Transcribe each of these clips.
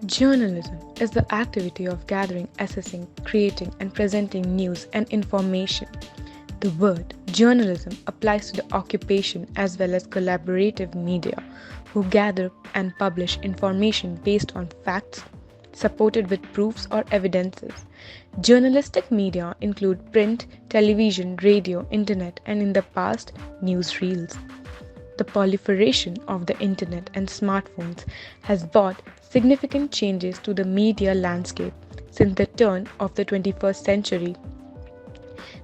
Journalism is the activity of gathering, assessing, creating, and presenting news and information. The word journalism applies to the occupation as well as collaborative media who gather and publish information based on facts, supported with proofs or evidences. Journalistic media include print, television, radio, internet, and in the past, newsreels. The proliferation of the internet and smartphones has brought significant changes to the media landscape since the turn of the 21st century.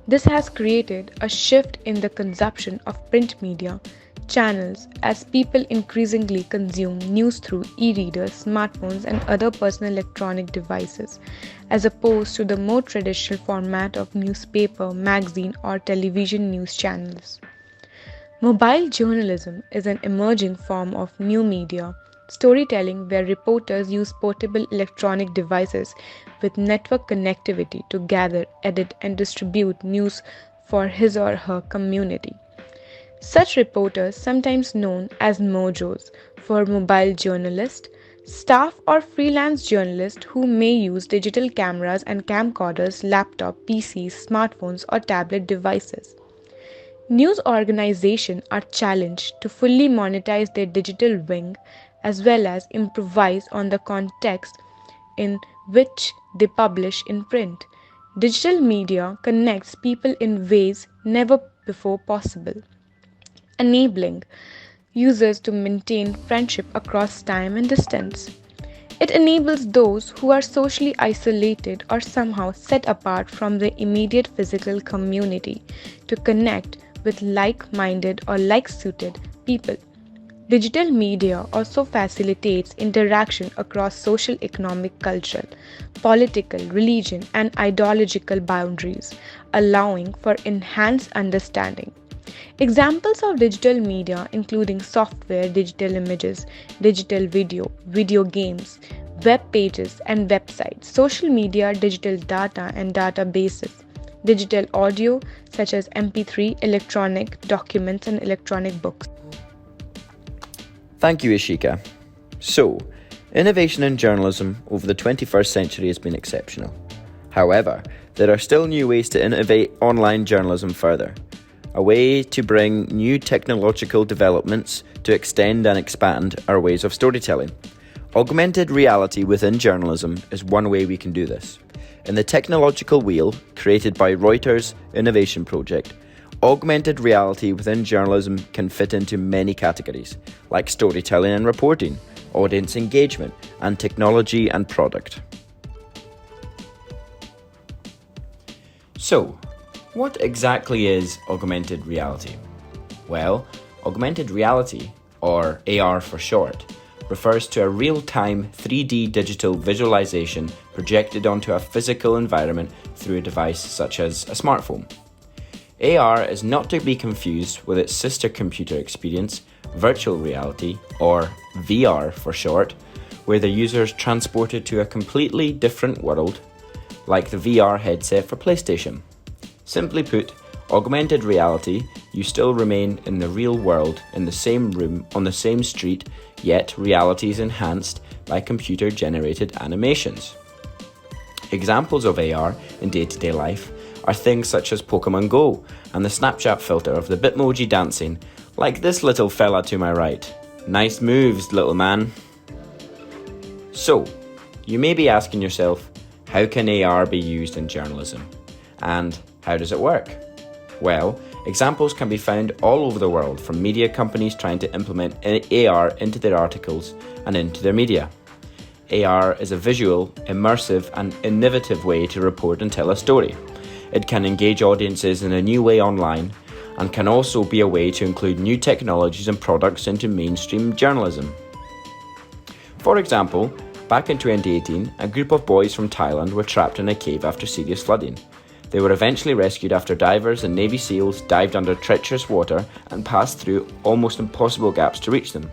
This has created a shift in the consumption of print media channels as people increasingly consume news through e readers, smartphones, and other personal electronic devices, as opposed to the more traditional format of newspaper, magazine, or television news channels. Mobile journalism is an emerging form of new media storytelling where reporters use portable electronic devices with network connectivity to gather, edit, and distribute news for his or her community. Such reporters, sometimes known as mojos for mobile journalists, staff or freelance journalists who may use digital cameras and camcorders, laptop, PCs, smartphones, or tablet devices. News organizations are challenged to fully monetize their digital wing as well as improvise on the context in which they publish in print. Digital media connects people in ways never before possible, enabling users to maintain friendship across time and distance. It enables those who are socially isolated or somehow set apart from their immediate physical community to connect with like minded or like suited people. Digital media also facilitates interaction across social, economic, cultural, political, religion, and ideological boundaries, allowing for enhanced understanding. Examples of digital media including software, digital images, digital video, video games, web pages and websites, social media, digital data and databases, digital audio such as MP3, electronic documents and electronic books. Thank you, Ishika. So, innovation in journalism over the 21st century has been exceptional. However, there are still new ways to innovate online journalism further. A way to bring new technological developments to extend and expand our ways of storytelling. Augmented reality within journalism is one way we can do this. In the technological wheel created by Reuters Innovation Project, augmented reality within journalism can fit into many categories, like storytelling and reporting, audience engagement, and technology and product. So, what exactly is augmented reality? Well, augmented reality, or AR for short, refers to a real-time 3D digital visualization projected onto a physical environment through a device such as a smartphone. AR is not to be confused with its sister computer experience, virtual reality, or VR for short, where the user is transported to a completely different world, like the VR headset for PlayStation. Simply put, augmented reality, you still remain in the real world, in the same room, on the same street, yet reality is enhanced by computer-generated animations. Examples of AR in day-to-day life are things such as Pokemon Go and the Snapchat filter of the Bitmoji dancing, like this little fella to my right. Nice moves, little man. So, you may be asking yourself, how can AR be used in journalism? And how does it work? Well, examples can be found all over the world from media companies trying to implement AR into their articles and into their media. AR is a visual, immersive and innovative way to report and tell a story. It can engage audiences in a new way online and can also be a way to include new technologies and products into mainstream journalism. For example, back in 2018, a group of boys from Thailand were trapped in a cave after serious flooding. They were eventually rescued after divers and Navy SEALs dived under treacherous water and passed through almost impossible gaps to reach them.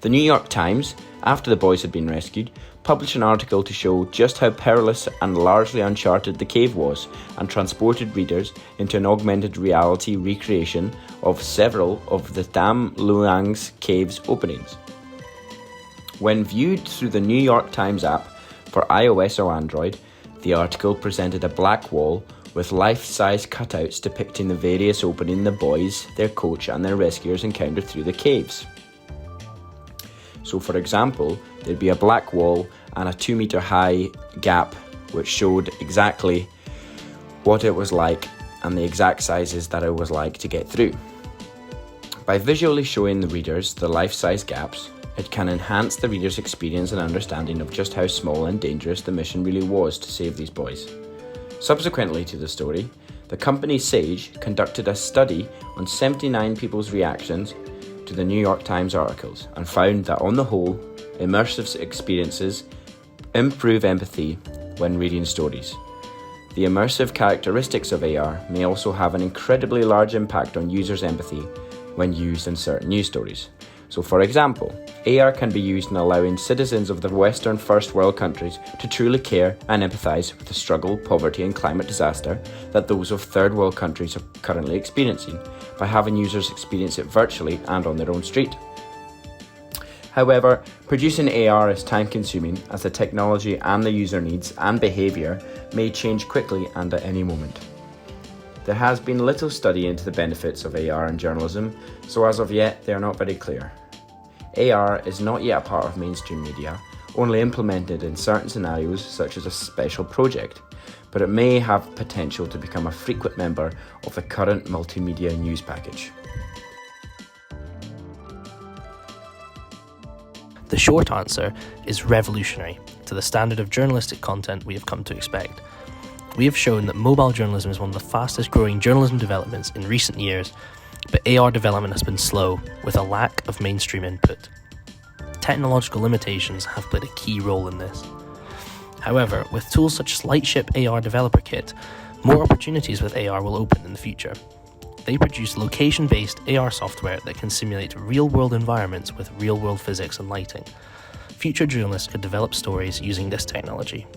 The New York Times, after the boys had been rescued, published an article to show just how perilous and largely uncharted the cave was and transported readers into an augmented reality recreation of several of the Tham Luang's cave's openings. When viewed through the New York Times app for iOS or Android, the article presented a black wall with life-size cutouts depicting the various openings the boys, their coach and their rescuers encountered through the caves. So for example, there'd be a black wall and a 2-meter high gap which showed exactly what it was like and the exact sizes that it was like to get through. By visually showing the readers the life-size gaps, it can enhance the reader's experience and understanding of just how small and dangerous the mission really was to save these boys. Subsequently to the story, the company Sage conducted a study on 79 people's reactions to the New York Times articles and found that on the whole, immersive experiences improve empathy when reading stories. The immersive characteristics of AR may also have an incredibly large impact on users' empathy when used in certain news stories. So for example, AR can be used in allowing citizens of the Western First World countries to truly care and empathise with the struggle, poverty and climate disaster that those of Third World countries are currently experiencing, by having users experience it virtually and on their own street. However, producing AR is time consuming as the technology and the user needs and behaviour may change quickly and at any moment. There has been little study into the benefits of AR in journalism, so as of yet they are not very clear. AR is not yet a part of mainstream media, only implemented in certain scenarios such as a special project, but it may have potential to become a frequent member of the current multimedia news package. The short answer is revolutionary to the standard of journalistic content we have come to expect. We have shown that mobile journalism is one of the fastest growing journalism developments in recent years, but AR development has been slow, with a lack of mainstream input. Technological limitations have played a key role in this. However, with tools such as Lightship AR Developer Kit, more opportunities with AR will open in the future. They produce location-based AR software that can simulate real-world environments with real-world physics and lighting. Future journalists could develop stories using this technology.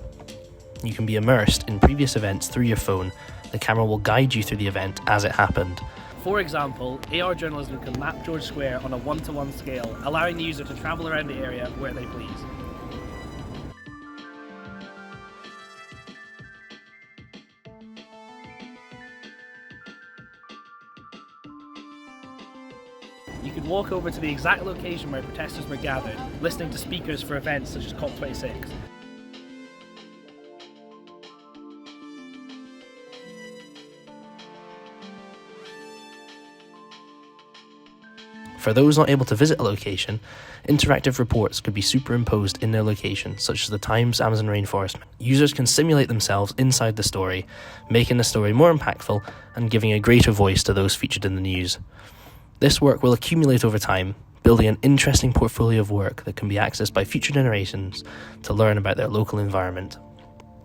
You can be immersed in previous events through your phone. The camera will guide you through the event as it happened. For example, AR journalism can map George Square on a 1-to-1 scale, allowing the user to travel around the area where they please. You could walk over to the exact location where protesters were gathered, listening to speakers for events such as COP26. For those not able to visit a location, interactive reports could be superimposed in their location, such as the Times Amazon rainforest. Users can simulate themselves inside the story, making the story more impactful and giving a greater voice to those featured in the news. This work will accumulate over time, building an interesting portfolio of work that can be accessed by future generations to learn about their local environment.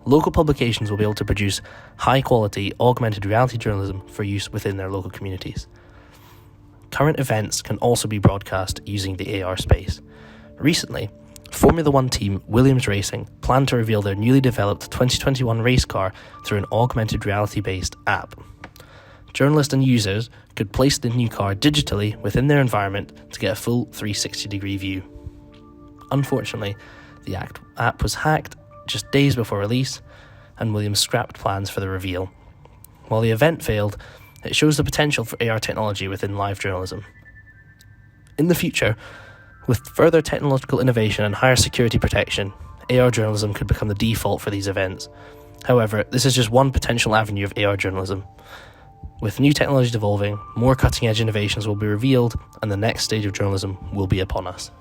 Local publications will be able to produce high-quality, augmented reality journalism for use within their local communities. Current events can also be broadcast using the AR space. Recently, Formula One team Williams Racing planned to reveal their newly developed 2021 race car through an augmented reality-based app. Journalists and users could place the new car digitally within their environment to get a full 360-degree view. Unfortunately, the app was hacked just days before release, and Williams scrapped plans for the reveal. While the event failed, it shows the potential for AR technology within live journalism. In the future, with further technological innovation and higher security protection, AR journalism could become the default for these events. However, this is just one potential avenue of AR journalism. With new technologies evolving, more cutting-edge innovations will be revealed, and the next stage of journalism will be upon us.